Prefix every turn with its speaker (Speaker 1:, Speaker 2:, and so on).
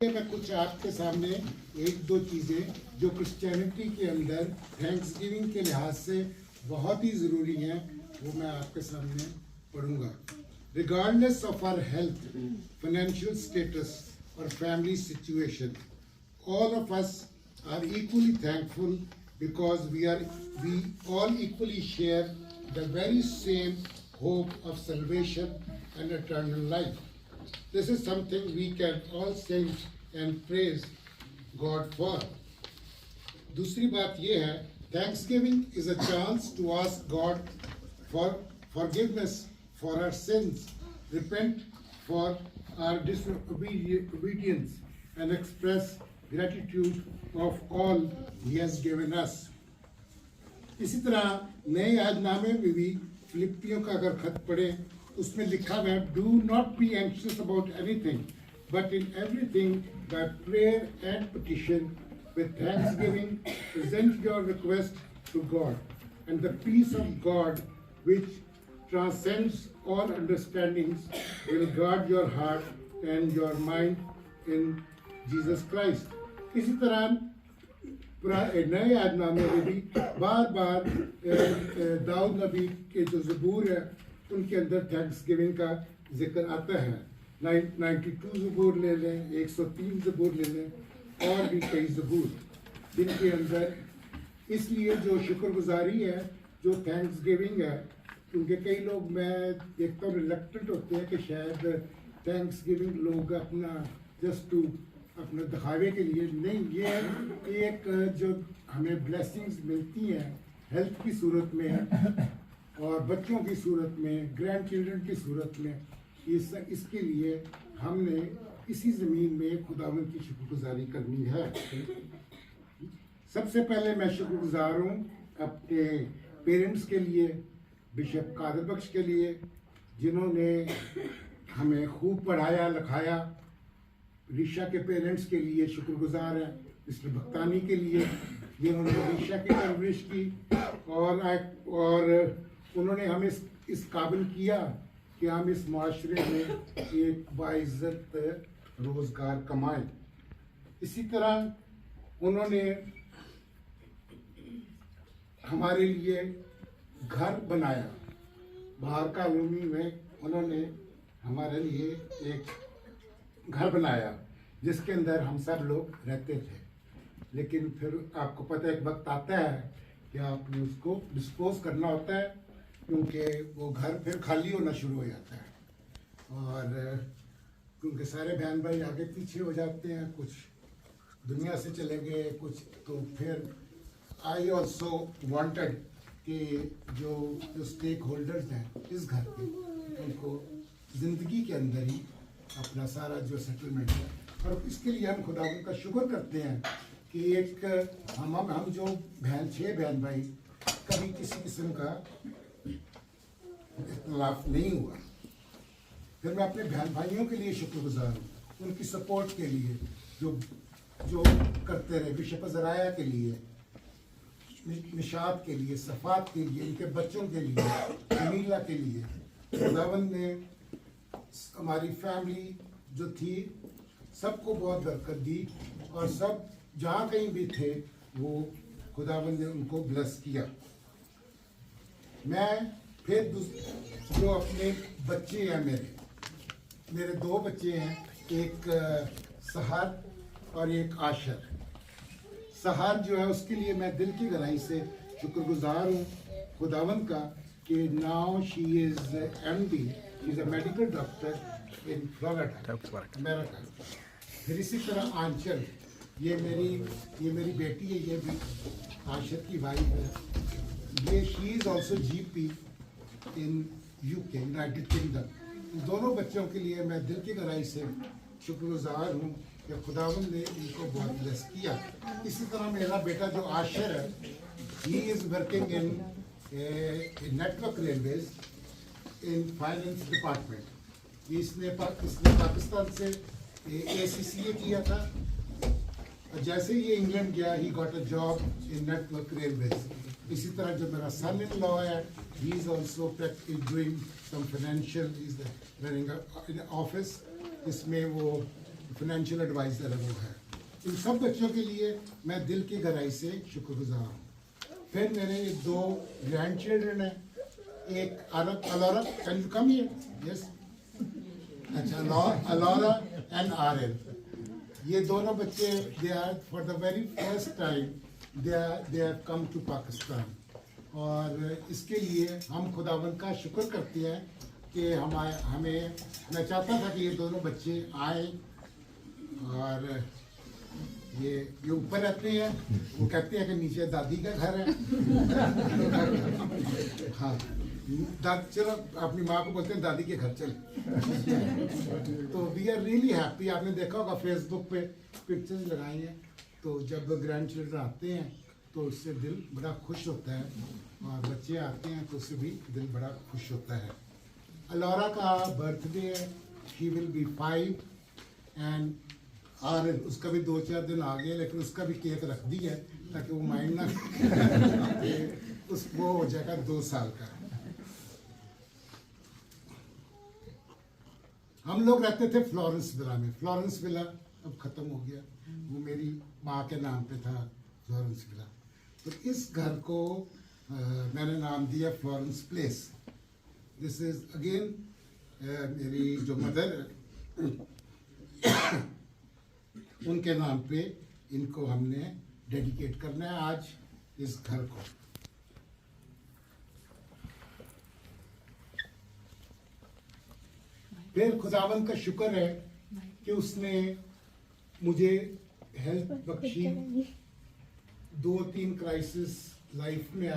Speaker 1: मैं कुछ आपके सामने एक दो चीज़ें जो क्रिश्चियनिटी के अंदर थैंक्स गिविंग के लिहाज से बहुत ही ज़रूरी हैं वो मैं आपके सामने पढ़ूंगा। Regardless of our health, financial status और family situation, all of us are equally thankful because we all equally share the very same hope of salvation and eternal life. This is something we can all sing and praise God for. दूसरी बात ये है, Thanksgiving is a chance to ask God for forgiveness for our sins, repent for our disobedience, and express gratitude of all He has given us. इसी तरह नए यादनामे में भी फिलिपियों का अगर खत पढ़े उसमें लिखा हुआ है, do not be anxious about anything but in everything by prayer and petition with thanksgiving present your request to God and the peace of God which transcends all understandings will guard your heart and your mind in Jesus Christ. इसी तरह नए यादनामे में भी बार बार दाऊद नबी के जो ज़बूर है उनके अंदर थैंक्स गिविंग का जिक्र आता है। 92 ज़बूर ले लें, 103 ज़बूर ले लें और भी कई ज़बूर जिनके अंदर इसलिए जो शुक्रगुजारी है, जो थैंक्स गिविंग है, क्योंकि कई लोग मैं देखता हूँ रिलक्टेंट होते हैं कि शायद थैंक्स गिविंग लोग अपना जस्ट टू अपने दिखावे के लिए नहीं, ये एक जो हमें ब्लेसिंग्स मिलती हैं हेल्थ की सूरत में और बच्चों की सूरत में, ग्रैंड चिल्ड्रन की सूरत में, इसके लिए हमने इसी ज़मीन में खुदावंद की शुक्रगुजारी करनी है। सबसे पहले मैं शुक्रगुजार हूँ अपने पेरेंट्स के लिए, बिशप कादर बख्श के लिए, जिन्होंने हमें खूब पढ़ाया लिखाया। ऋषा के पेरेंट्स के लिए शुक्रगुजार है, मिस्टर भक्तानी के लिए जिन्होंने ऋषा की परवरिश की और उन्होंने हमें इस काबिल किया कि हम इस माशरे में एक बाइज्जत रोज़गार कमाएं। इसी तरह उन्होंने हमारे लिए घर बनाया, बाहर कॉलोनी में उन्होंने हमारे लिए एक घर बनाया जिसके अंदर हम सब लोग रहते थे। लेकिन फिर आपको पता है एक वक्त आता है कि आपने उसको डिस्पोज करना होता है, क्योंकि वो घर फिर खाली होना शुरू हो जाता है और क्योंकि सारे बहन भाई आगे पीछे हो जाते हैं, कुछ दुनिया से चले गए, कुछ तो फिर आई ऑल्सो वांटेड कि जो स्टेक होल्डर्स हैं इस घर के, उनको ज़िंदगी के अंदर ही अपना सारा जो सेटलमेंट है, और इसके लिए हम खुदा का शुक्र करते हैं कि एक हम जो 6 बहन भाई कभी किसी किस्म का इख्तलाफ नहीं हुआ। फिर मैं अपने बहन भाइयों के लिए शुक्रगुजार हूँ, उनकी सपोर्ट के लिए जो करते रहे, बिशप ज़राया के लिए, निशात के लिए, सफ़ात के लिए, इनके बच्चों के लिए, जमीला के लिए। खुदावंद ने हमारी फैमिली जो थी सबको बहुत बरकत दी और सब जहाँ कहीं भी थे वो खुदावंद ने उनको ब्लेस किया। मैं फिर जो अपने बच्चे हैं, मेरे 2 बच्चे हैं, एक सहर और एक आशर। सहर जो है उसके लिए मैं दिल की गहराई से शुक्रगुजार हूँ खुदावंद का कि now she is MD, she is a medical doctor in Florida, America. फिर इसी तरह आंचल, ये मेरी बेटी है, ये भी आशर की वाइफ है, ये she is also GP in UK, United Kingdom. इन दोनों बच्चों के लिए मैं दिल की गहराई से शुक्रगुजार हूँ कि खुदावंद ने इनको बहुत ब्लेस किया। इसी तरह मेरा बेटा जो आशर है, he is working in network railways in finance department. इसने पाकिस्तान से ACCA किया था, और जैसे ही ये इंग्लैंड गया he got a job in network railways. इसी तरह जो मेरा सन इन लॉ है, he is also doing some financial, is running office, इसमें वो फाइनेंशियल एडवाइजर है वो है। इन सब बच्चों के लिए मैं दिल की गहराई से शुक्रगुजार हूँ। फिर मेरे 2 ग्रैंड चिल्ड्रन हैं, एक Alora, can you come here? Yes, अच्छा, अलोरा एंड आरएल। ये दोनों बच्चे they are for the very first time they have come to Pakistan, और इसके लिए हम खुदावंद का शुक्र करते हैं कि हमें मैं चाहता था कि ये दोनों बच्चे आए, और ये ऊपर रहते हैं, वो कहते हैं कि नीचे दादी का घर है। हाँ, चलो अपनी माँ को बोलते हैं दादी के घर चल। तो वी आर रियली हैप्पी। आपने देखा होगा फेसबुक पे पिक्चर्स लगाई हैं, तो जब ग्रैंड चिल्ड्रन आते हैं तो उससे दिल बड़ा खुश होता है, और बच्चे आते हैं तो उससे भी दिल बड़ा खुश होता है। अलोरा का बर्थडे है, शी विल बी 5, एंड और उसका भी 2-4 दिन आ गए, लेकिन उसका भी केक रख दी है ताकि वो माइंड ना उस वो हो जाएगा 2 साल का। हम लोग रहते थे फ्लोरेंस विला में। फ्लोरेंस विला अब ख़त्म हो गया, वो मेरी माँ के नाम पे था फ्लोरेंस विला। तो इस घर को मैंने नाम दिया Florence place. This is again मेरी जो मदर उनके नाम पे इनको हमने डेडिकेट करना है आज इस घर को। फिर खुदावंद का शुक्र है कि उसने मुझे हेल्थ बख्शी। 2-3 क्राइसिस लाइफ में